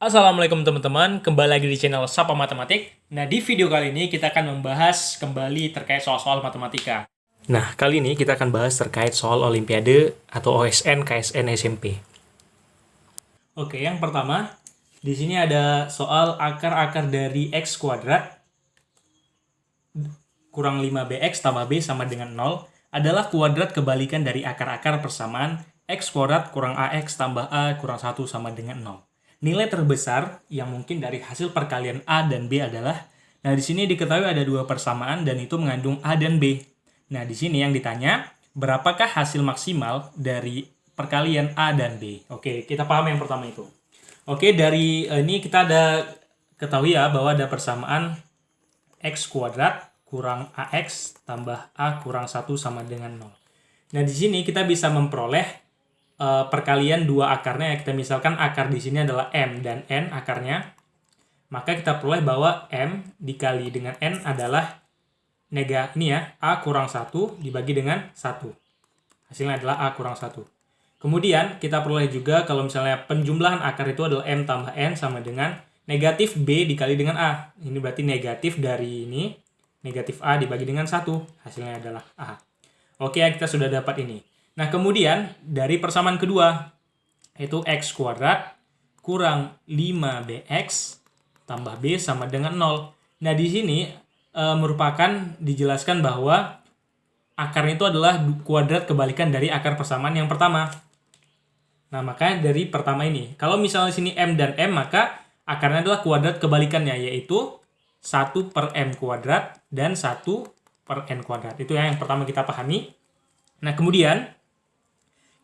Assalamualaikum teman-teman, kembali lagi di channel Sapa Matematik. Nah, di video kali ini kita akan membahas kembali terkait soal-soal matematika. Nah, kali ini kita akan bahas terkait soal Olimpiade atau OSN KSN SMP. Oke, yang pertama, di sini ada soal akar-akar dari X kuadrat kurang 5bx tambah b sama dengan 0 adalah kuadrat kebalikan dari akar-akar persamaan X kuadrat kurang AX tambah A kurang 1 sama dengan 0. Nilai terbesar yang mungkin dari hasil perkalian A dan B adalah, nah di sini diketahui ada dua persamaan dan itu mengandung A dan B. Nah di sini yang ditanya, berapakah hasil maksimal dari perkalian A dan B? Oke, kita paham yang pertama itu. Oke, dari ini kita ada ketahui ya bahwa ada persamaan X kuadrat kurang AX tambah A kurang 1 sama dengan 0. Nah di sini kita bisa memperoleh perkalian dua akarnya. Kita misalkan akar di sini adalah M dan N akarnya, maka kita peroleh bahwa M dikali dengan N adalah A kurang 1 dibagi dengan 1. Hasilnya adalah A kurang 1. Kemudian kita peroleh juga kalau misalnya penjumlahan akar itu adalah M tambah N sama dengan negatif B dikali dengan A. Ini berarti negatif dari ini, negatif A dibagi dengan 1. Hasilnya adalah A. Oke, kita sudah dapat ini. Nah, kemudian dari persamaan kedua, yaitu X kuadrat kurang 5bx tambah b sama dengan 0. Nah, di sini merupakan dijelaskan bahwa akarnya itu adalah kuadrat kebalikan dari akar persamaan yang pertama. Nah, makanya dari pertama ini, kalau misalnya di sini M dan M, maka akarnya adalah kuadrat kebalikannya, yaitu 1 per M kuadrat dan 1 per N kuadrat. Itu yang pertama kita pahami. Nah, kemudian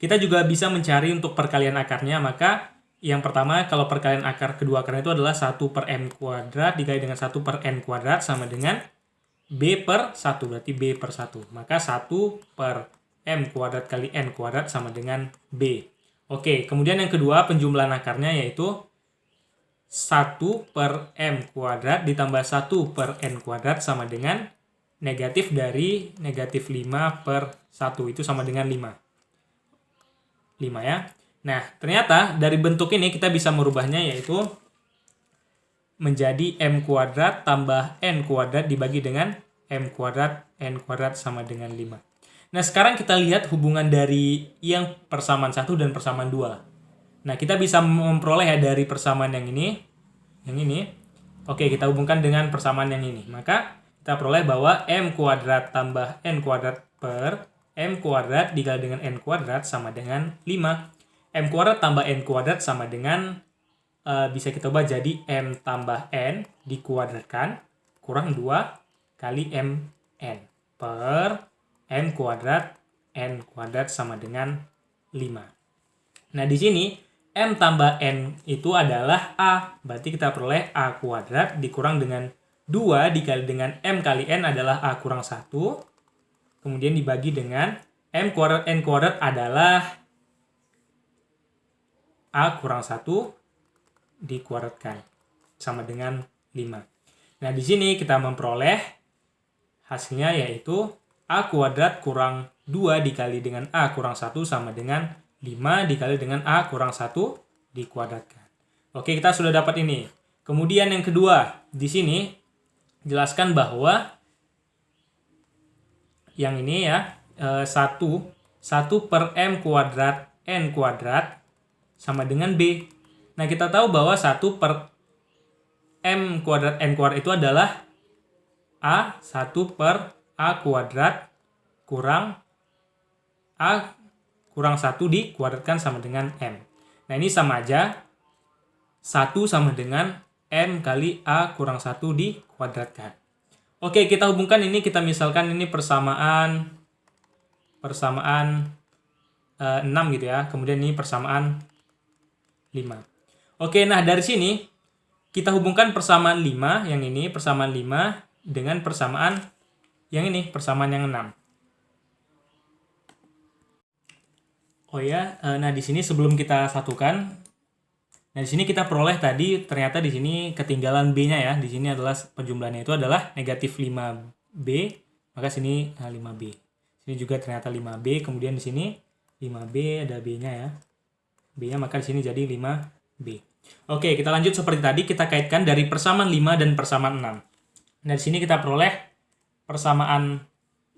kita juga bisa mencari untuk perkalian akarnya, maka yang pertama kalau perkalian akar kedua akarnya itu adalah 1 per M kuadrat dikali dengan 1 per N kuadrat sama dengan B per 1, berarti B per 1. Maka 1 per M kuadrat kali N kuadrat sama dengan B. Oke, kemudian yang kedua penjumlahan akarnya yaitu 1 per M kuadrat ditambah 1 per N kuadrat sama dengan negatif dari negatif 5 per 1, itu sama dengan 5 ya. Nah, ternyata dari bentuk ini kita bisa merubahnya yaitu menjadi M kuadrat tambah N kuadrat dibagi dengan M kuadrat N kuadrat sama dengan 5. Nah, sekarang kita lihat hubungan dari yang persamaan 1 dan persamaan 2. Nah, kita bisa memperoleh ya dari persamaan yang ini. Oke, kita hubungkan dengan persamaan yang ini. Maka kita peroleh bahwa M kuadrat tambah N kuadrat per M kuadrat dikali dengan N kuadrat sama dengan 5. M kuadrat tambah N kuadrat sama dengan, bisa kita ubah jadi M tambah N dikuadratkan kurang 2 kali MN per M kuadrat N kuadrat sama dengan 5. Nah, di sini M tambah N itu adalah A. Berarti kita peroleh A kuadrat dikurang dengan 2 dikali dengan M kali N adalah A kurang 1. Kemudian dibagi dengan M kuadrat N kuadrat adalah A kurang 1 dikuadratkan sama dengan 5. Nah, di sini kita memperoleh hasilnya yaitu A kuadrat kurang 2 dikali dengan A kurang 1 sama dengan 5 dikali dengan A kurang 1 dikuadratkan. Oke, kita sudah dapat ini. Kemudian yang kedua, di sini jelaskan bahwa yang ini ya, 1 per M kuadrat N kuadrat sama dengan B. Nah, kita tahu bahwa 1 per M kuadrat N kuadrat itu adalah A 1 per A kuadrat kurang A kurang 1 dikuadratkan sama dengan M. Nah, ini sama aja 1 sama dengan M kali A kurang 1 dikuadratkan. Oke, kita hubungkan ini, kita misalkan ini persamaan 6 gitu ya. Kemudian ini persamaan 5. Oke, nah dari sini kita hubungkan persamaan 5 yang ini, persamaan 5 dengan persamaan yang ini, persamaan yang 6. Oh ya, nah di sini sebelum kita satukan, nah di sini kita peroleh tadi ternyata di sini ketinggalan B-nya ya. Di sini adalah penjumlahannya itu adalah negatif 5B, maka sini 5B. Sini juga ternyata 5B, kemudian di sini 5B ada B-nya ya. B-nya maka di sini jadi 5B. Oke, kita lanjut seperti tadi, kita kaitkan dari persamaan 5 dan persamaan 6. Nah, di sini kita peroleh persamaan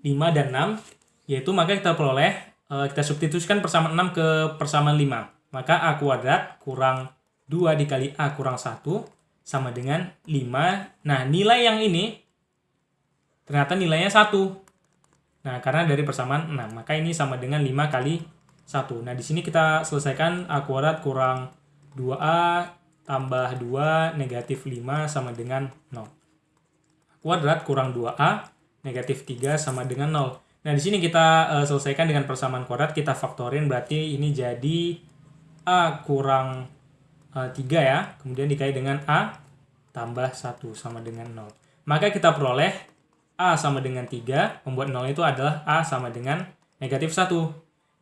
5 dan 6, yaitu maka kita peroleh, kita substitusikan persamaan 6 ke persamaan 5. Maka A kuadrat kurang 2 dikali A kurang 1 sama dengan 5. Nah, nilai yang ini ternyata nilainya 1. Nah, karena dari persamaan 6, maka ini sama dengan 5 kali 1. Nah, di sini kita selesaikan A kuadrat kurang 2A tambah 2 negatif 5 sama dengan 0. A kuadrat kurang 2A negatif 3 sama dengan 0. Nah, di sini kita selesaikan dengan persamaan kuadrat, kita faktorin, berarti ini jadi A kurang 3 ya, kemudian dikali dengan A tambah 1 sama dengan 0. Maka kita peroleh A sama dengan 3, membuat 0 itu adalah A sama dengan negatif 1.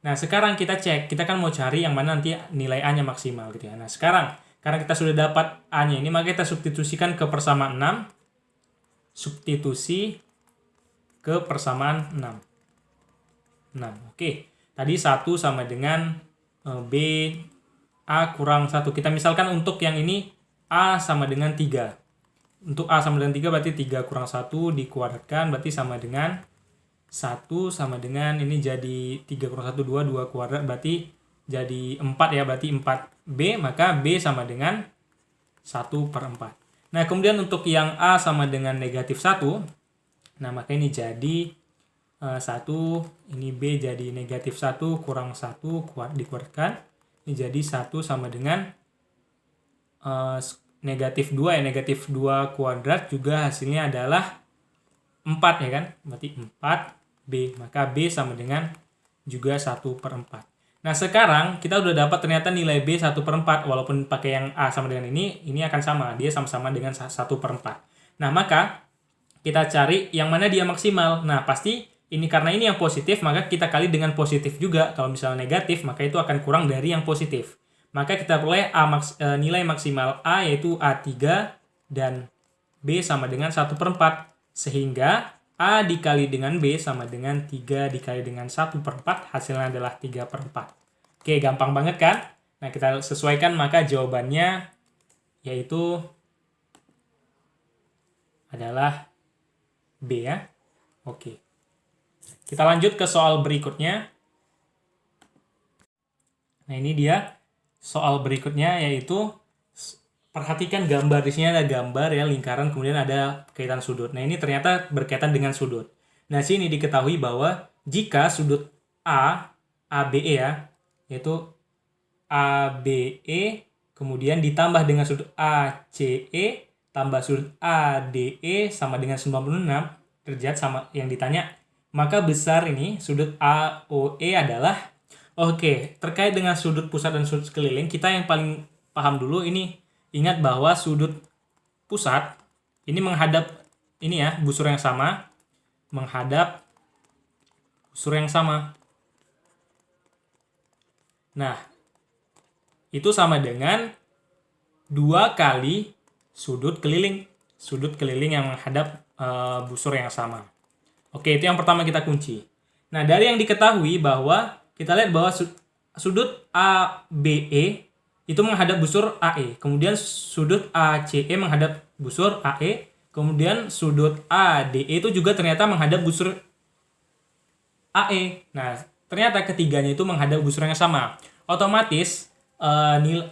Nah, sekarang kita cek, kita kan mau cari yang mana nanti nilai A-nya maksimal gitu ya. Nah, sekarang, karena kita sudah dapat A-nya ini, maka kita substitusikan ke persamaan 6. Substitusi ke persamaan 6. Oke. Tadi 1 sama dengan B, A kurang 1. Kita misalkan untuk yang ini, A sama dengan 3. Untuk A sama dengan 3 berarti 3 kurang 1 dikuadratkan berarti sama dengan 1 sama dengan ini jadi 3 kurang 1 2, 2 kuadrat berarti jadi 4 ya, berarti 4B, maka B sama dengan 1/4. Nah, kemudian untuk yang A sama dengan negatif 1, nah maka ini jadi 1, ini B jadi negatif 1 kurang 1 dikuadratkan, ini jadi 1 sama dengan negatif 2 ya, negatif 2 kuadrat juga hasilnya adalah 4 ya kan, berarti 4B, maka B sama dengan juga 1/4. Nah, sekarang kita udah dapat ternyata nilai B 1/4, walaupun pakai yang A sama dengan ini akan sama, dia sama-sama dengan 1/4. Nah, maka kita cari yang mana dia maksimal. Nah, pasti ini karena ini yang positif, maka kita kali dengan positif juga. Kalau misalnya negatif, maka itu akan kurang dari yang positif. Maka kita peroleh nilai maksimal A yaitu A3 dan B sama dengan 1/4. Sehingga A dikali dengan B sama dengan 3 dikali dengan 1/4, hasilnya adalah 3/4. Oke, gampang banget kan? Nah, kita sesuaikan, maka jawabannya yaitu adalah B ya. Oke. Kita lanjut ke soal berikutnya. Nah, ini dia. Soal berikutnya yaitu perhatikan gambar, di sini ada gambar ya lingkaran, kemudian ada kaitan sudut. Nah, ini ternyata berkaitan dengan sudut. Nah, sini diketahui bahwa jika sudut ABE ya, yaitu ABE kemudian ditambah dengan sudut ACE tambah sudut ADE sama dengan 96 derajat sama yang ditanya, maka besar ini sudut AOE adalah. Oke, terkait dengan sudut pusat dan sudut sekeliling, kita yang paling paham dulu ini, ingat bahwa sudut pusat ini menghadap ini ya, busur yang sama, menghadap busur yang sama. Nah, itu sama dengan 2 kali sudut keliling yang menghadap busur yang sama. Oke, itu yang pertama kita kunci. Nah, dari yang diketahui bahwa kita lihat bahwa sudut ABE itu menghadap busur AE, kemudian sudut ACE menghadap busur AE, kemudian sudut ADE itu juga ternyata menghadap busur AE. Nah, ternyata ketiganya itu menghadap busur yang sama. Otomatis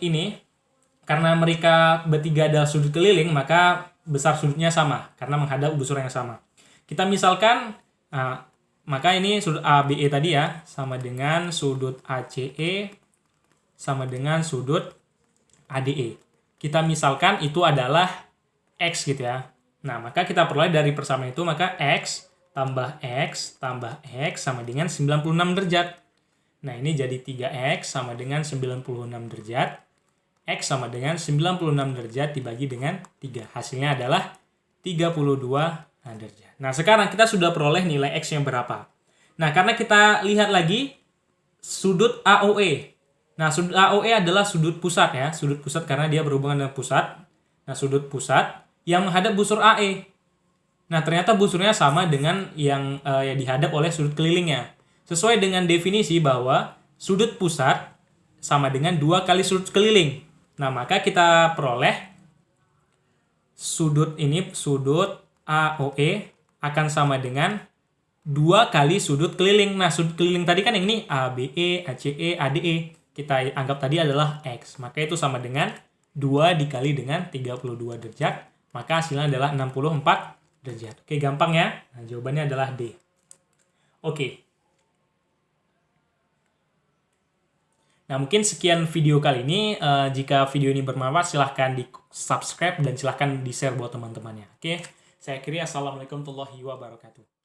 ini karena mereka bertiga adalah sudut keliling, maka besar sudutnya sama karena menghadap busur yang sama. Kita misalkan maka ini sudut ABE tadi ya, sama dengan sudut ACE, sama dengan sudut ADE. Kita misalkan itu adalah X gitu ya. Nah, maka kita peroleh dari persamaan itu, maka X tambah X tambah X sama dengan 96 derajat. Nah, ini jadi 3X sama dengan 96 derajat. X sama dengan 96 derajat dibagi dengan 3. Hasilnya adalah 32 derajat. Nah, sekarang kita sudah peroleh nilai X yang berapa. Nah, karena kita lihat lagi sudut AOE. Nah, sudut AOE adalah sudut pusat ya. Sudut pusat karena dia berhubungan dengan pusat. Nah, sudut pusat yang menghadap busur AE. Nah, ternyata busurnya sama dengan yang dihadap oleh sudut kelilingnya. Sesuai dengan definisi bahwa sudut pusat sama dengan 2 kali sudut keliling. Nah, maka kita peroleh sudut AOE akan sama dengan 2 kali sudut keliling. Nah, sudut keliling tadi kan yang ini ABE, ACE, ADE. Kita anggap tadi adalah X. Maka itu sama dengan 2 dikali dengan 32 derajat. Maka hasilnya adalah 64 derajat. Oke, gampang ya. Nah, jawabannya adalah D. Oke. Nah, mungkin sekian video kali ini. Jika video ini bermanfaat, silahkan di-subscribe dan silahkan di-share buat teman-temannya. Oke, saya akhiri. Assalamualaikum warahmatullahi wabarakatuh.